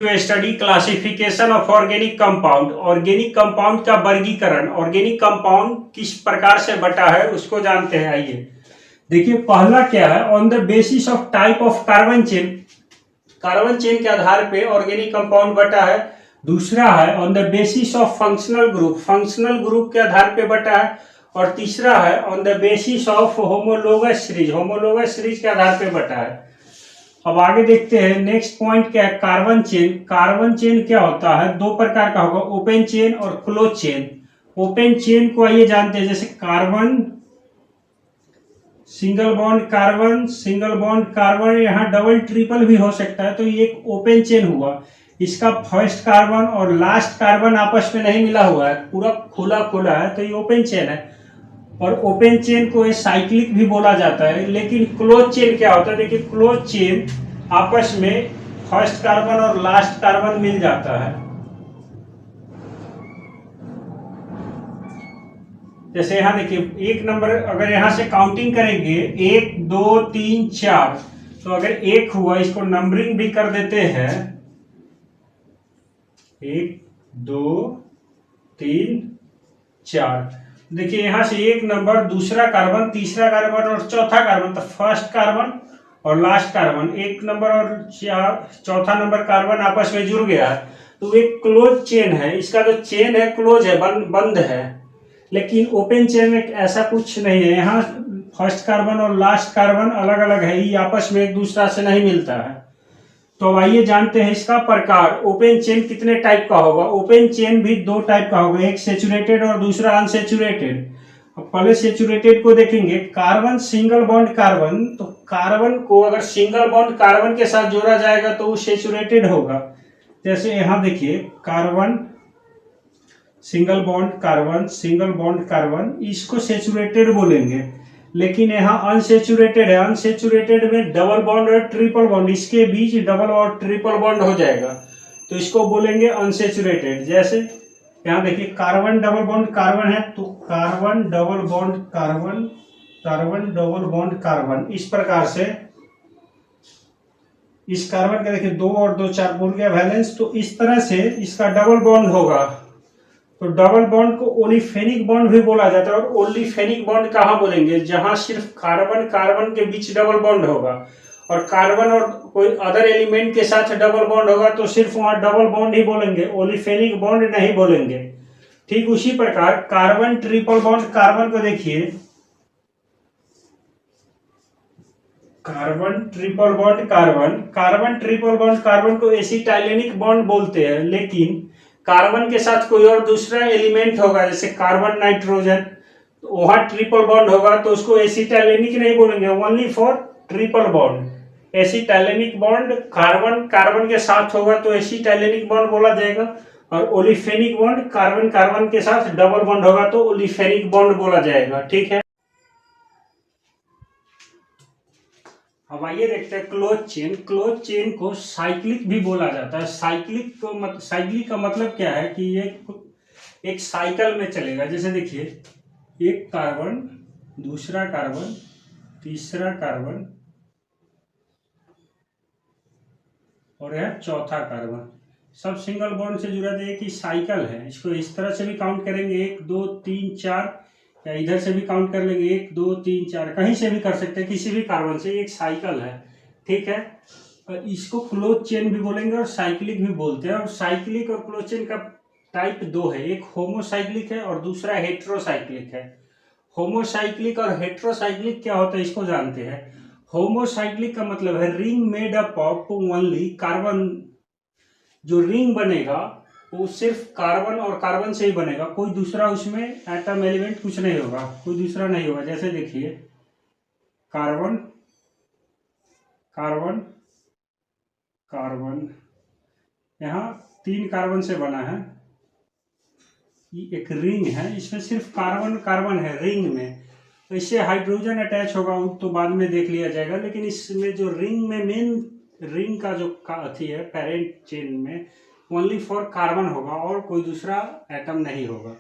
To study classification of organic compound. Organic compound का वर्गीकरण, organic compound किस प्रकार से बटा है उसको जानते हैं। आइए देखिए, पहला क्या है, on the basis of type of carbon chain. Carbon chain के आधार पे ऑर्गेनिक कंपाउंड बटा है। दूसरा है on the basis of functional group, functional group के आधार पे बटा है। और तीसरा है on the basis of homologous series, homologous series के आधार पे बटा है। अब आगे देखते हैं, नेक्स्ट पॉइंट क्या है, कार्बन चेन। कार्बन चेन क्या होता है, दो प्रकार का होगा, ओपन चेन और क्लोज चेन। ओपन चेन को आइए जानते हैं, जैसे carbon single bond carbon, single bond carbon, यहाँ डबल ट्रिपल भी हो सकता है, तो ये एक ओपन चेन हुआ। इसका फर्स्ट कार्बन और लास्ट कार्बन आपस में नहीं मिला हुआ है, पूरा खुला खुला है, तो ये ओपन चेन है। और ओपन चेन को साइक्लिक भी बोला जाता है। लेकिन क्लोज चेन क्या होता है, देखिए क्लोज चेन आपस में फर्स्ट कार्बन और लास्ट कार्बन मिल जाता है। जैसे यहाँ देखिए, एक नंबर अगर यहाँ से काउंटिंग करेंगे 1 2 3 4, तो अगर एक हुआ, इसको नंबरिंग भी कर देते हैं, 1 2 3 4। देखिए यहां से एक नंबर, दूसरा कार्बन, तीसरा कार्बन और चौथा कार्बन, तो फर्स्ट कार्बन और लास्ट कार्बन, एक नंबर और चौथा नंबर कार्बन आपस में जुड़ गया, तो एक क्लोज चेन है। इसका जो चेन है क्लोज है, बंद है। लेकिन ओपन चेन में ऐसा कुछ नहीं है, यहाँ फर्स्ट कार्बन और लास्ट कार्बन अलग अलग है, ये आपस में एक दूसरा से नहीं मिलता है। तो आइए जानते हैं इसका प्रकार। ओपन चेन कितने टाइप का होगा, ओपन चेन भी दो टाइप का होगा, एक सेचुरेटेड और दूसरा अनसेचुरेटेड। पहले सेचुरेटेड को देखेंगे, कार्बन सिंगल बॉन्ड कार्बन, तो कार्बन को अगर सिंगल बॉन्ड कार्बन के साथ जोड़ा जाएगा तो वो सेचुरेटेड होगा। जैसे यहाँ देखिए, carbon single bond carbon, single bond carbon, इसको सेचुरेटेड बोलेंगे। लेकिन यहाँ अनसेचुरेटेड है, अनसेचुरेटेड में डबल बॉन्ड और ट्रिपल बॉन्ड, इसके बीच डबल और ट्रिपल बॉन्ड हो जाएगा, तो इसको बोलेंगे अनसेचुरेटेड। जैसे यहाँ देखिए, कार्बन डबल बॉन्ड कार्बन है, तो carbon double bond carbon, carbon double bond carbon, इस प्रकार से इस कार्बन का देखिए 2 और 2 4 बोल गया वैलेंस, तो इस तरह से इसका डबल बॉन्ड होगा। तो डबल बॉन्ड को ओलिफेनिक बॉन्ड भी बोला जाता है। और ओलिफेनिक बॉन्ड कहाँ बोलेंगे, जहां सिर्फ कार्बन कार्बन के बीच डबल बॉन्ड होगा, और कार्बन और कोई अदर एलिमेंट के साथ डबल बॉन्ड होगा तो सिर्फ वहां डबल बॉन्ड ही बोलेंगे, ओलिफेनिक बॉन्ड नहीं बोलेंगे। ठीक उसी प्रकार कार्बन ट्रिपल बॉन्ड कार्बन को देखिए, carbon triple bond carbon, carbon triple bond carbon को एसिटाइलेनिक बॉन्ड बोलते हैं। लेकिन कार्बन के साथ कोई और दूसरा एलिमेंट होगा, जैसे कार्बन नाइट्रोजन, तो वहां ट्रिपल बॉन्ड होगा तो उसको एसिटाइलेनिक नहीं बोलेंगे, only for triple bond. Acetylenic bond carbon carbon के साथ होगा तो एसिटाइलेनिक बॉन्ड बोला जाएगा। और ओलिफेनिक बॉन्ड कार्बन कार्बन के साथ डबल बॉन्ड होगा तो ओलिफेनिक बॉन्ड बोला जाएगा। ठीक है, अब आइए देखते हैं क्लोज चेन। क्लोज चेन को साइक्लिक भी बोला जाता है। साइक्लिक का मतलब क्या है कि ये एक साइकिल में चलेगा। जैसे देखिए, एक कार्बन, दूसरा कार्बन, तीसरा कार्बन और यह चौथा कार्बन, सब सिंगल बॉन्ड से जुड़ा है, कि साइकिल है। इसको इस तरह से भी काउंट करेंगे, 1 2 3 4, या इधर से भी काउंट कर लेंगे, 1 2 3 4, कहीं से भी कर सकते हैं, किसी भी कार्बन से, एक साइकिल है। ठीक है, और इसको क्लोज चेन भी बोलेंगे और साइक्लिक भी बोलते हैं। और साइक्लिक और क्लोज चेन का टाइप दो है, एक होमोसाइक्लिक है और दूसरा हेट्रोसाइक्लिक है। होमोसाइक्लिक और हेट्रोसाइक्लिक क्या होता है इसको जानते हैं। होमोसाइक्लिक का मतलब है ring made up of only carbon. जो रिंग बनेगा वो सिर्फ कार्बन और कार्बन से ही बनेगा, कोई दूसरा उसमें एटम एलिमेंट कुछ नहीं होगा, कोई दूसरा नहीं होगा। जैसे देखिए, कार्बन कार्बन कार्बन, यहाँ 3 कार्बन से बना है, ये एक रिंग है, इसमें सिर्फ कार्बन कार्बन है रिंग में। तो इससे हाइड्रोजन अटैच होगा तो बाद में देख लिया जाएगा। लेकिन इसमें जो रिंग में मेन रिंग का जो अथी है, पेरेंट चेन में ओनली फॉर कार्बन होगा और कोई दूसरा एटम नहीं होगा।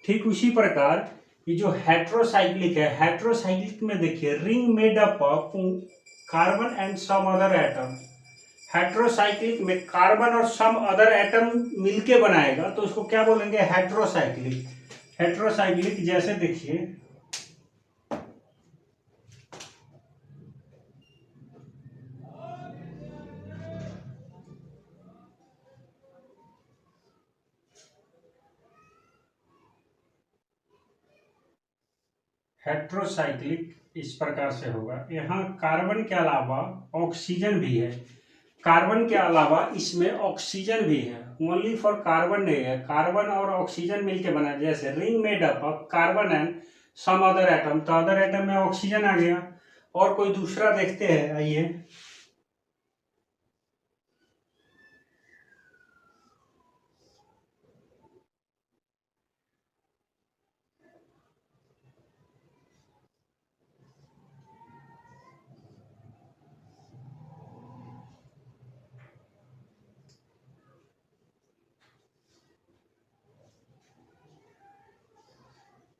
ठीक उसी प्रकार ये जो हेट्रोसाइक्लिक है, हेट्रोसाइक्लिक में देखिए, ring made up of carbon and some other atom. Heterocyclic में कार्बन और सम अदर एटम मिलके बनाएगा तो उसको क्या बोलेंगे, हेट्रोसाइक्लिक। हेट्रोसाइक्लिक जैसे देखिए हेट्रोसाइक्लिक इस प्रकार से होगा। यहाँ कार्बन के अलावा ऑक्सीजन भी है, कार्बन के अलावा इसमें ऑक्सीजन भी है, ओनली फॉर कार्बन नहीं है, कार्बन और ऑक्सीजन मिलके बना है। जैसे ring made up of carbon and some other atom, तो अदर एटम में ऑक्सीजन आ गया। और कोई दूसरा देखते हैं, आइए।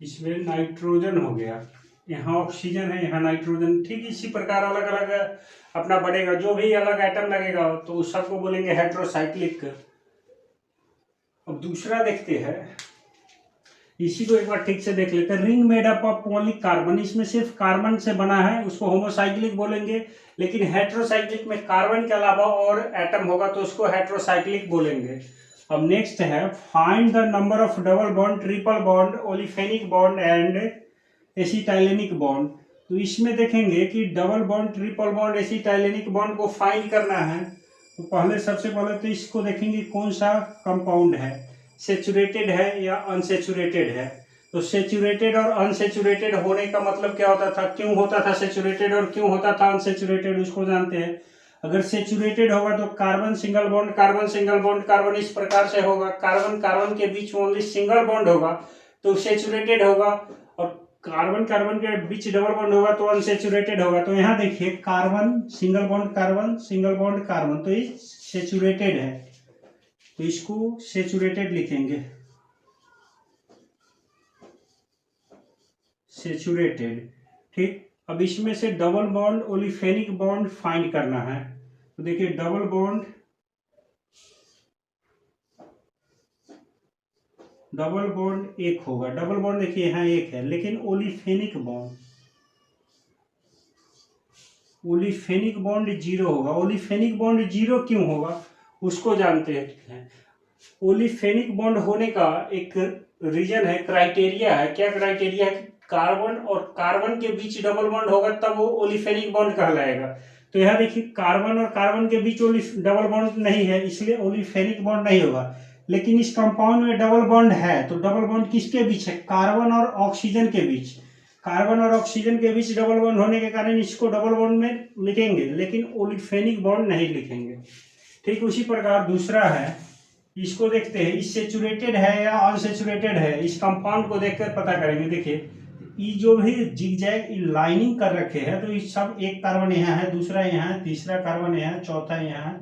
इसमें नाइट्रोजन हो गया, यहाँ ऑक्सीजन है, यहाँ नाइट्रोजन। ठीक इसी प्रकार अलग अलग अपना बढ़ेगा, जो भी अलग एटम लगेगा तो उस सबको बोलेंगे हेट्रोसाइक्लिक। अब दूसरा देखते हैं, इसी को एक बार ठीक से देख लेते हैं। Ring made up of only carbon, इसमें सिर्फ कार्बन से बना है, उसको होमोसाइक्लिक बोलेंगे। लेकिन हेट्रोसाइक्लिक में कार्बन के अलावा और एटम होगा तो उसको हेट्रोसाइक्लिक बोलेंगे। अब नेक्स्ट है, find the number of double bond, triple bond, olefinic bond and acetylenic bond. तो इसमें देखेंगे कि double bond, triple bond, acetylenic bond को फाइंड करना है। तो पहले सबसे पहले तो इसको देखेंगे कौन सा कंपाउंड है, सेचुरेटेड है या अनसेचुरेटेड है। तो सेचुरेटेड और अनसेचुरेटेड होने का मतलब क्या होता था, क्यों होता था सेचुरेटेड और क्यों होता था अनसेचुरेटेड, उसको जानते हैं। अगर सेचुरेटेड होगा तो carbon single bond, carbon single bond, carbon इस प्रकार से होगा, कार्बन कार्बन के बीच ओनली सिंगल बॉन्ड होगा तो सेचुरेटेड होगा, और कार्बन कार्बन के बीच डबल बॉन्ड होगा तो अनसेचुरेटेड होगा। तो यहाँ देखिए carbon single bond, carbon single bond, carbon, तो ये सेचुरेटेड है, तो इसको सेचुरेटेड लिखेंगे, सेचुरेटेड। ठीक, अब इसमें से double bond, olefinic bond find करना है। तो देखिए डबल बॉन्ड, डबल बॉन्ड एक होगा, डबल बॉन्ड देखिए यहाँ एक है, लेकिन ओलिफेनिक बॉन्ड, ओलिफेनिक बॉन्ड जीरो होगा। ओलिफेनिक बॉन्ड जीरो क्यों होगा उसको जानते हैं। ओलिफेनिक बॉन्ड होने का एक रीजन है, क्राइटेरिया है। क्या क्राइटेरिया है, कार्बन और कार्बन के बीच डबल बॉन्ड होगा तब वो ओलिफेनिक बॉन्ड कहलाएगा। तो यहाँ देखिए कार्बन और कार्बन के बीच डबल बॉन्ड नहीं है, इसलिए ओलिफेनिक बॉन्ड नहीं होगा। लेकिन इस कंपाउंड में डबल बॉन्ड है, तो डबल बॉन्ड किसके बीच है, कार्बन और ऑक्सीजन के बीच। कार्बन और ऑक्सीजन के बीच डबल बॉन्ड होने के कारण इसको डबल बॉन्ड में लिखेंगे, लेकिन ओलिफेनिक बॉन्ड नहीं लिखेंगे। ठीक उसी प्रकार दूसरा है, इसको देखते हैं, इस सेचुरेटेड है या अनसेचुरेटेड है, इस कंपाउंड को देखकर पता करेंगे। देखिए ये जो भी जिगजैग लाइनिंग कर रखे हैं, तो ये सब, एक कार्बन यहाँ है, दूसरा यहाँ है, तीसरा कार्बन यहाँ है, चौथा यहाँ है,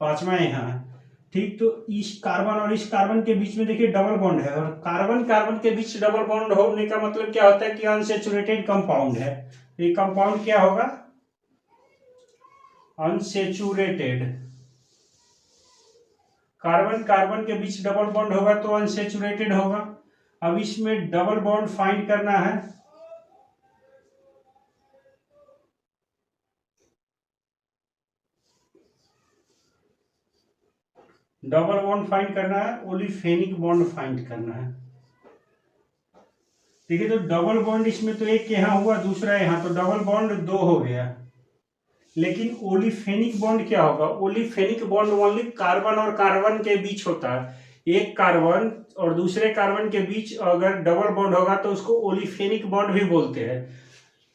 पांचवा यहाँ है। ठीक, तो इस कार्बन और इस कार्बन के बीच में देखिए डबल बॉन्ड है, और कार्बन कार्बन के बीच डबल बॉन्ड होने का मतलब क्या होता है कि अनसेचुरेटेड कंपाउंड है। ये कंपाउंड क्या होगा, अनसेचुरेटेड। कार्बन कार्बन के बीच डबल बॉन्ड होगा तो अनसेचुरेटेड होगा। अब इसमें डबल बॉन्ड फाइंड करना है, डबल बॉन्ड फाइंड करना है, ओलिफेनिक बॉन्ड फाइंड करना है। ठीक है, तो डबल बॉन्ड इसमें तो एक यहाँ हुआ, दूसरा यहाँ, तो डबल बॉन्ड दो हो गया। लेकिन ओलिफेनिक बॉन्ड क्या होगा, ओलिफेनिक बॉन्ड ओनली कार्बन और कार्बन के बीच होता है। एक कार्बन और दूसरे कार्बन के बीच अगर डबल बॉन्ड होगा तो उसको ओलिफेनिक बॉन्ड भी बोलते हैं।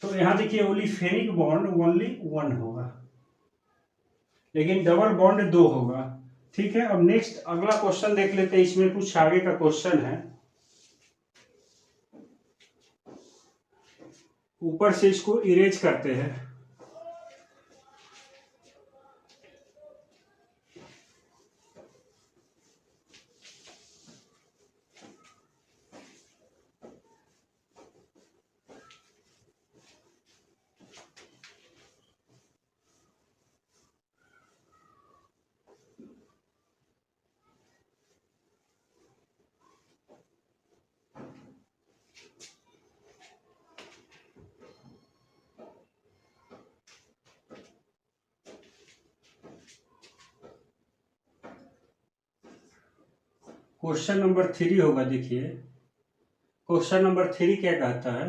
तो यहाँ देखिए ओलिफेनिक बॉन्ड ओनली वन होगा, लेकिन डबल बॉन्ड दो होगा। ठीक है, अब नेक्स्ट अगला क्वेश्चन देख लेते हैं, इसमें कुछ आगे का क्वेश्चन है, ऊपर से इसको इरेज करते हैं। क्वेश्चन नंबर 3 होगा। देखिए क्वेश्चन नंबर 3 क्या कहता है,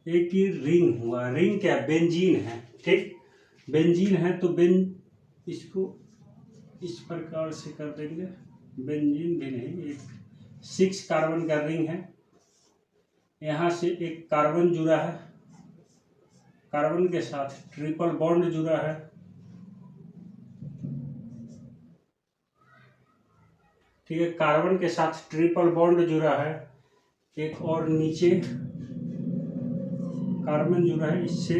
एक ही रिंग हुआ, रिंग क्या, बेंजीन है, ठीक, बेंजीन है तो इसको इस प्रकार से कर देंगे, बेंजीन भी नहीं, एक 6 कार्बन का रिंग है, यहाँ से एक कार्बन जुड़ा है, कार्बन के साथ ट्रिपल बॉन्ड जुड़ा है, ठीक है, कार्बन के साथ ट्रिपल बॉन्ड जुड़ा है, एक और नीचे कार्बन जुड़ा है, इससे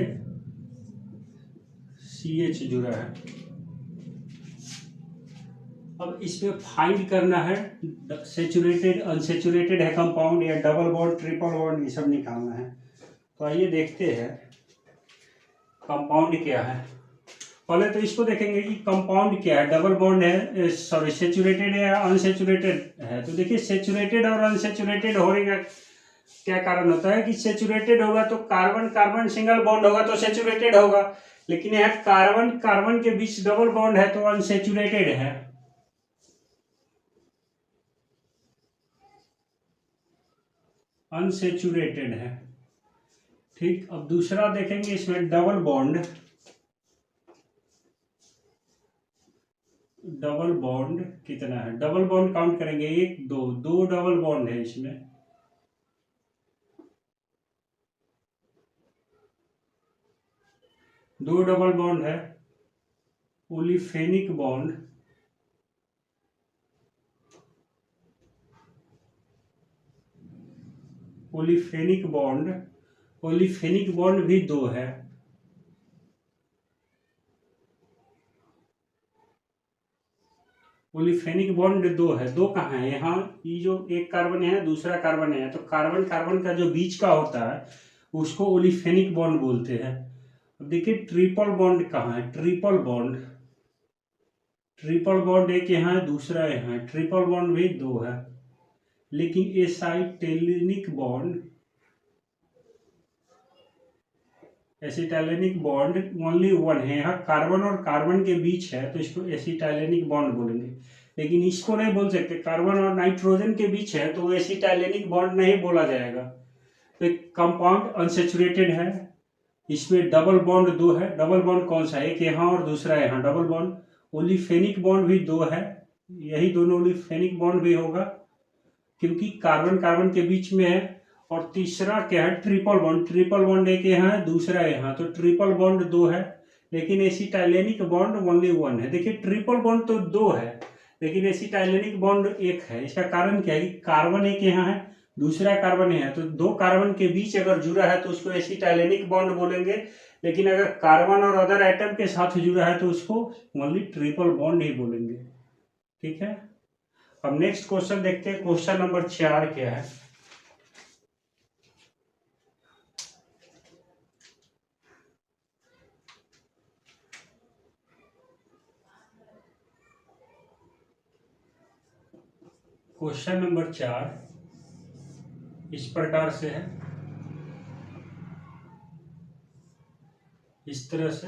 CH जुड़ा है। अब इसमें फाइंड करना है सेचुरेटेड अनसेचुरेटेड है कंपाउंड या डबल बॉन्ड ट्रिपल बॉन्ड, ये सब निकालना है। तो आइए देखते हैं कंपाउंड क्या है। पहले तो इसको देखेंगे कि कंपाउंड क्या है, डबल बॉन्ड है, सॉरी सेचुरेटेड है या अनसेचुरेटेड है। तो देखिए सेचुरेटेड और अनसेचुरेटेड होने का क्या कारण होता है कि सेचुरेटेड होगा तो कार्बन कार्बन सिंगल बॉन्ड होगा तो सेचुरेटेड होगा, लेकिन यह कार्बन कार्बन के बीच डबल बॉन्ड है तो अनसेचुरेटेड है। अनसेचुरेटेड है, ठीक। अब दूसरा देखेंगे इसमें डबल बॉन्ड, डबल बॉन्ड कितना है, डबल बॉन्ड काउंट करेंगे, 1 2 2 डबल बॉन्ड है इसमें, दो डबल बॉन्ड है, ओलिफेनिक bond, olefinic bond, olefinic bond भी 2 है, ओलिफेनिक बॉन्ड 2 है, 2 कहाँ है, यहाँ ये जो एक कार्बन है दूसरा कार्बन है, तो कार्बन कार्बन का जो बीच का होता है उसको ओलिफेनिक बॉन्ड बोलते हैं। अब देखिए ट्रिपल बॉन्ड कहाँ है, ट्रिपल बॉन्ड, ट्रिपल बॉन्ड एक यहाँ है दूसरा यहाँ है, ट्रिपल बॉन्ड भी 2 है, लेकिन एसाइटेलिनिक बॉन्ड, एसिटाइलेनिक बॉन्ड ओनली 1 है, यहाँ कार्बन और कार्बन के बीच है तो इसको एसिटाइलेनिक बॉन्ड बोलेंगे, लेकिन इसको नहीं बोल सकते, कार्बन और नाइट्रोजन के बीच है तो एसिटाइलेनिक बॉन्ड नहीं बोला जाएगा। तो एक कंपाउंड अनसेचुरेटेड है, इसमें डबल बॉन्ड 2 है, डबल बॉन्ड कौन सा है, एक यहाँ और दूसरा यहाँ, डबल बॉन्ड, ओलिफेनिक बॉन्ड भी 2 है, यही दोनों ओलिफेनिक बॉन्ड भी होगा क्योंकि कार्बन कार्बन के बीच में है, और तीसरा क्या है ट्रिपल बॉन्ड, ट्रिपल बॉन्ड एक यहाँ है दूसरा यहाँ, तो ट्रिपल बॉन्ड 2 है, लेकिन एसिटाइलेनिक बॉन्ड ओनली 1 है। देखिए ट्रिपल बॉन्ड तो 2 है लेकिन एसिटाइलेनिक बॉन्ड 1 है, इसका कारण क्या है कि कार्बन एक यहाँ है दूसरा कार्बन है, तो 2 कार्बन के बीच अगर जुड़ा है तो उसको एसिटाइलेनिक बॉन्ड बोलेंगे, लेकिन अगर कार्बन और अदर एटम के साथ जुड़ा है तो उसको ओनली ट्रिपल बॉन्ड ही बोलेंगे, ठीक है। अब नेक्स्ट क्वेश्चन देखते हैं, क्वेश्चन नंबर 4 क्या है। क्वेश्चन नंबर 4 इस प्रकार से है, इस तरह से।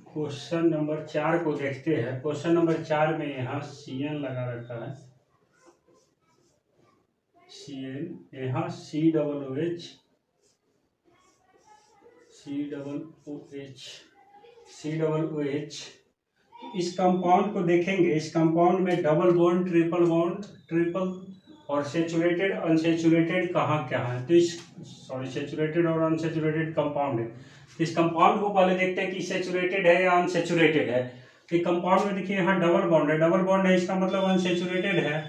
क्वेश्चन नंबर 4 को देखते हैं। क्वेश्चन नंबर 4 में यहाँ Cn लगा रखा है, Cn, यहाँ COOH, COOH। इस कंपाउंड को देखेंगे, इस कंपाउंड में डबल बॉन्ड ट्रिपल और सेचुरेटेड अनसेचुरेटेड कहाँ क्या है, तो इस सॉरी सेचुरेटेड और अनसेचुरेटेड कंपाउंड है, तो इस कंपाउंड को पहले देखते हैं कि सेचुरेटेड है या अनसेचुरेटेड है। तो कंपाउंड में देखिए यहाँ डबल बॉन्ड है, डबल बॉन्ड है इसका मतलब अनसेचुरेटेड है,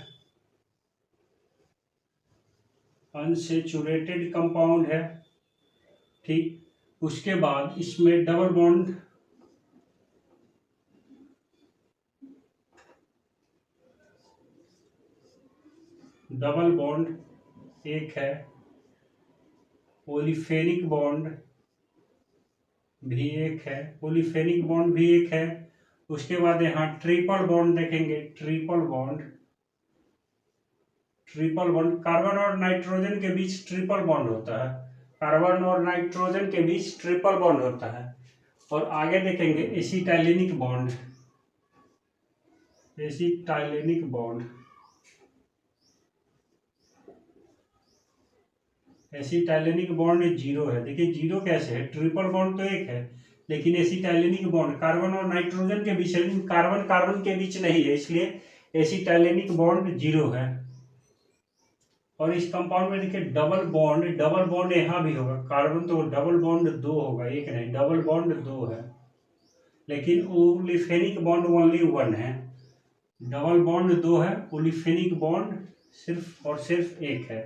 अनसेचुरेटेड कंपाउंड है, ठीक। उसके बाद इसमें डबल बॉन्ड, डबल बॉन्ड एक है, ओलिफेनिक बॉन्ड भी एक है, ओलिफेनिक बॉन्ड भी एक है। उसके बाद यहाँ ट्रिपल बॉन्ड देखेंगे, ट्रिपल ट्रिपल बॉन्ड, कार्बन और नाइट्रोजन के बीच ट्रिपल बॉन्ड होता है, कार्बन और नाइट्रोजन के बीच ट्रिपल बॉन्ड होता है। और आगे देखेंगे एसिटाइलेनिक bond, acetylenic bond, acetylenic bond zero है। देखिए जीरो कैसे है, ट्रिपल बॉन्ड तो एक है, लेकिन एसिटाइलेनिक बॉन्ड कार्बन और नाइट्रोजन के बीच है, लेकिन कार्बन कार्बन के बीच नहीं है, इसलिए एसिटाइलेनिक बॉन्ड जीरो है। और इस कंपाउंड में देखिए डबल बॉन्ड यहाँ भी होगा, कार्बन तो डबल बॉन्ड दो होगा, एक नहीं, डबल बॉन्ड दो है, लेकिन ओलिफेनिक बॉन्ड ओनली वन है। डबल बॉन्ड दो है, ओलिफेनिक बॉन्ड सिर्फ और सिर्फ एक है।